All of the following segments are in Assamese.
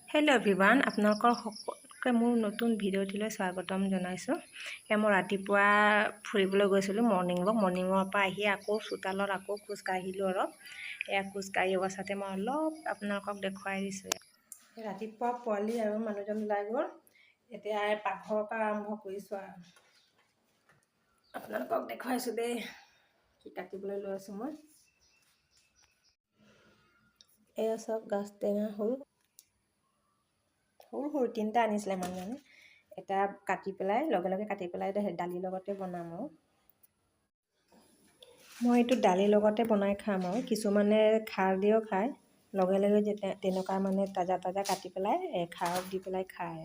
হেল্ল' এভৰিৱান, আপোনালোকৰ সকলোকে মোৰ নতুন ভিডিঅ'টিলৈ স্বাগতম জনাইছোঁ। মই ৰাতিপুৱা ফুৰিবলৈ গৈছিলোঁ মৰ্ণিং ৱাকৰ পৰা আহি আকৌ চোতালত আকৌ খোজকাঢ়িলোঁ অলপ। খোজকাঢ়ি অৱস্থাতে মই অলপ আপোনালোকক দেখুৱাই দিছোঁ। ৰাতিপুৱা পোৱালি আৰু মানুহজন ওলাই গ'ল। এতিয়া পাকঘৰৰ পৰা আৰম্ভ কৰিছোঁ আৰু আপোনালোকক দেখুৱাইছোঁ দেই কি কাটিবলৈ লৈ আছোঁ মই। এয়া চাওক, গাজ টেঙা সৰু তিনিটা আনিছিলে মানুহজনে। এটা কাটি পেলাই লগে কাটি পেলাই দালিৰ লগতে বনাম আৰু মই এইটো দালিৰ লগতে বনাই খাম আৰু কিছুমানে খাৰ দিও খায়। লগে তেনেকুৱা মানে তাজা কাটি পেলাই খাৰত দি পেলাই খায়।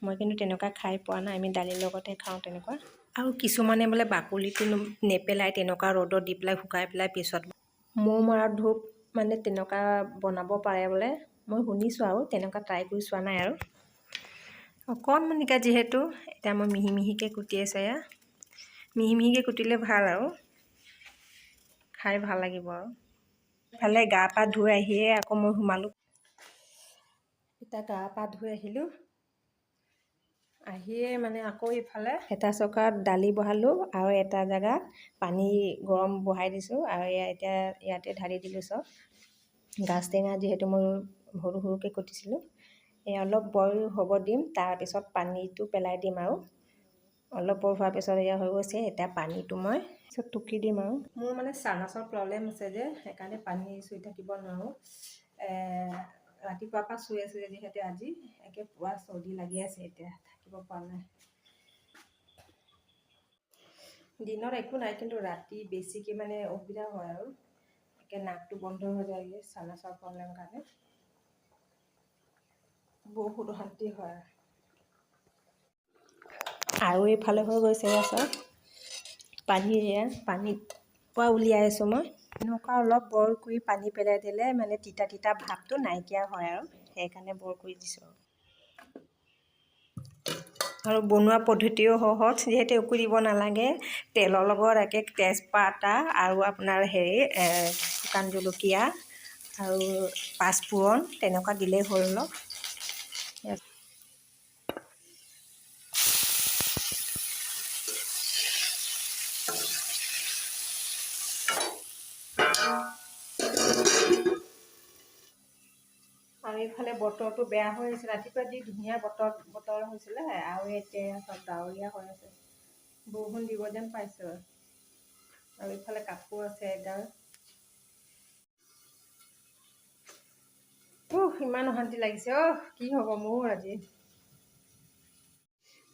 মই কিন্তু তেনেকুৱা খাই পোৱা নাই, আমি দালিৰ লগতে খাওঁ তেনেকুৱা। আৰু কিছুমানে বোলে বাকলিটো নেপেলাই তেনেকুৱা ৰ'দত দি পেলাই শুকাই পেলাই পিছত মৌ মৰা ধূপ মানে তেনেকুৱা বনাব পাৰে বোলে। মই শুনিছোঁ আৰু তেনেকুৱা ট্ৰাই কৰি চোৱা নাই আৰু অকণমানিকা যিহেতু এতিয়া মই মিহিকৈ কুটি আছোঁ। এয়া মিহিকৈ কুটিলে ভাল আৰু খাই ভাল লাগিব। আৰু ইফালে গা পা ধুই আহিয়ে আকৌ মই সোমালোঁ। এতিয়া গা পা ধুই আহিলোঁ, আহিয়ে মানে আকৌ ইফালে এটা চকাত দালি বহালোঁ আৰু এটা জেগাত পানী গৰম বহাই দিছোঁ। আৰু এতিয়া ইয়াতে ঢালি দিলোঁ চব গাজ টেঙা, যিহেতু মই সৰুকৈ কুটিছিলোঁ। অলপ বইল হ'ব দিম, তাৰপিছত পানীটো পেলাই দিম আৰু অলপ বইল হোৱাৰ পিছত এয়া হৈ গৈছে। এতিয়া পানীটো মই পিছত টুকি দিম আৰু মোৰ মানে চাইনাছৰ প্ৰব্লেম আছে যে, সেইকাৰণে পানী চুই থাকিব নোৱাৰোঁ। ৰাতিপুৱাৰ পৰা চুই আছোঁ যিহেতু আজি একে পুৰা চৰ্দি লাগি আছে, এতিয়া থাকিব পৰা নাই। দিনত একো নাই, কিন্তু ৰাতি বেছিকৈ মানে অসুবিধা হয় আৰু একে নাকটো বন্ধ হৈ যায়গৈ চাইনাছৰ প্ৰব্লেম কাৰণে। বহুত অশান্তি হয়। আৰু এইফালে হৈ গৈছে চব পানীত পৰা উলিয়াই আছোঁ মই। এনেকুৱা অলপ বইল কৰি পানী পেলাই দিলে মানে তিতা ভাৱটো নাইকিয়া হয় আৰু সেইকাৰণে বইল কৰি দিছোঁ। আৰু বনোৱা পদ্ধতিও সহজ, যিহেতু একো দিব নালাগে। তেলৰ লগত তেজপাত আৰু আপোনাৰ শুকান জলকীয়া আৰু পাঁচফোৰণ তেনেকুৱা দিলেই হ'ল অলপ। আৰু এইফালে বতৰটো বেয়া হৈ আছে। ৰাতিপুৱা যি ধুনীয়া বতৰ হৈছিলে, আৰু এতিয়া চব ডাৱৰীয়া হৈ আছে। বৰষুণ দিব যেন পাইছোঁ। আৰু এইফালে কাপোৰ আছে এগাল। ইমান অশান্তি লাগিছে। কি হ'ব মোৰ আজি।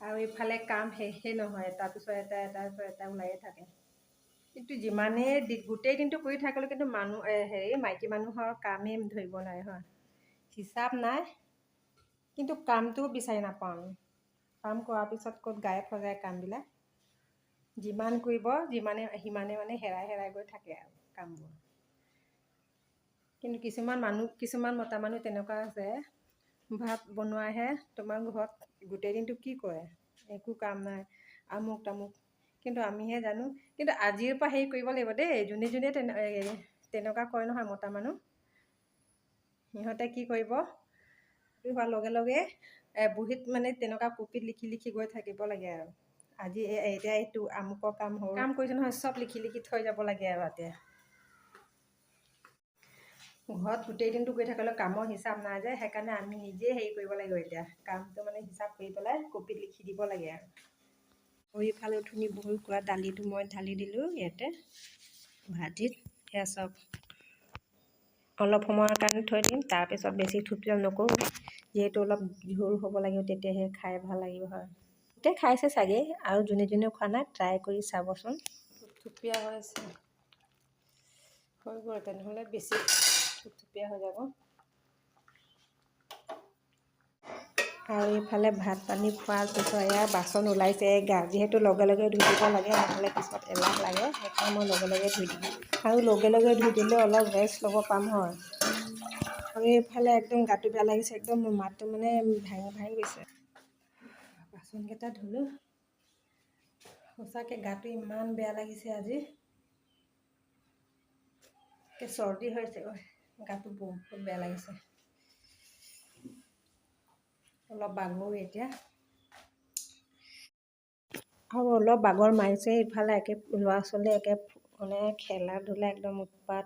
আৰু এইফালে কাম শেষেই নহয়, তাৰপিছত এটা ওলায়ে থাকে। কিন্তু যিমানেই গোটেই দিনটো কৰি থাকিলেও কিন্তু মাইকী মানুহৰ কামেই ধৰিব নোৱাৰে হয়। হিচাপ নাই, কিন্তু কামটোও বিচাৰি নাপাওঁ আমি। কাম কৰাৰ পিছত ক'ত গায়ব হৈ যায় কামবিলাক। যিমান কৰিব সিমানে মানে হেৰাই গৈ থাকে আৰু কামবোৰ। কিন্তু কিছুমান মতা মানুহ তেনেকুৱা আছে, ভাত বনোৱাহে তোমাৰ ঘৰত গোটেই দিনটো কি কৰে, একো কাম নাই, আমুক তামুক। কিন্তু আমিহে জানো। কিন্তু আজিৰ পৰা কৰিব লাগিব দেই। যোনে তেনেকুৱা কয় নহয় মতা মানুহ, সিহঁতে কি কৰিব, হোৱাৰ লগে বহীত মানে তেনেকুৱা কপিত লিখি গৈ থাকিব লাগে আৰু আজি এতিয়া এইটো আমুকৰ কাম কৰিছে নহয়, চব লিখি থৈ যাব লাগে আৰু এতিয়া ঘৰত গোটেই দিনটো কৰি থাকিলেও কামৰ হিচাপ নাই যে, সেইকাৰণে আমি নিজে কৰিব লাগিব। এতিয়া কামটো মানে হিচাপ কৰি পেলাই কপিত লিখি দিব লাগে আৰু ইফালে উঠনি বইল কৰা দালিটো মই ঢালি দিলোঁ ইয়াতে ভাজিত। সেয়া চব অলপ সময়ৰ কাৰণে থৈ দিম, তাৰপিছত বেছি থুপীয়া নকৰোঁ, যিহেতু অলপ ঝোল হ'ব লাগিব, তেতিয়াহে খাই ভাল লাগিব হয়। এতিয়া খাইছে চাগে, আৰু যোনে খোৱা নাই ট্ৰাই কৰি চাবচোন। থুপীয়া হৈ আছে, হৈ গ'ল, তেনেহ'লে বেছি থুপীয়া হৈ যাব। আৰু এইফালে ভাত পানী খোৱাৰ পিছত এয়া বাচন ওলাইছে। যিহেতু লগে ধুই দিব লাগে, নহ'লে পিছত এলাহ লাগে, সেইকাৰণে মই লগে ধুই দিলোঁ। আৰু লগে ধুই দিলে অলপ ৰেষ্ট ল'ব পাম হয়। আৰু এইফালে একদম গাটো বেয়া লাগিছে, একদম মোৰ মাতটো মানে ভাঙি গৈছে। বাচনকেইটা ধুলোঁ, সঁচাকৈ গাটো ইমান বেয়া লাগিছে আজি। চৰ্দি হৈছে, গাটো বহুত বেয়া লাগিছে। অলপ বাগৰো এতিয়া আৰু অলপ বাগৰ মাৰিছে। ইফালে একে ল'ৰা ছোৱালী একে মানে খেলা ধূলা একদম উৎপাত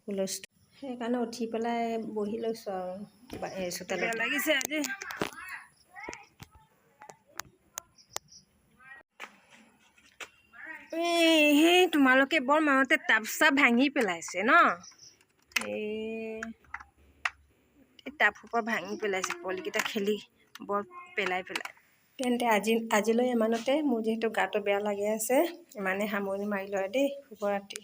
হুলস্থুল। সেইকাৰণে উঠি পেলাই বহি লৈছোঁ আৰু চোতালত লাগিছে আজি। সেই তোমালোকে বৰ মাহতে টাব চাব ভাঙি পেলাইছে ন? এই টাব সোপা ভাঙি পেলাইছে, পোৱালিকেইটা খেলি বৰ পেলাই। তেন্তে আজিলৈ ইমানতে। মোৰ যিহেতু গাটো বেয়া লাগি আছে, ইমানে সামৰণি মাৰি লয় দেই। শুভৰাত্ৰি।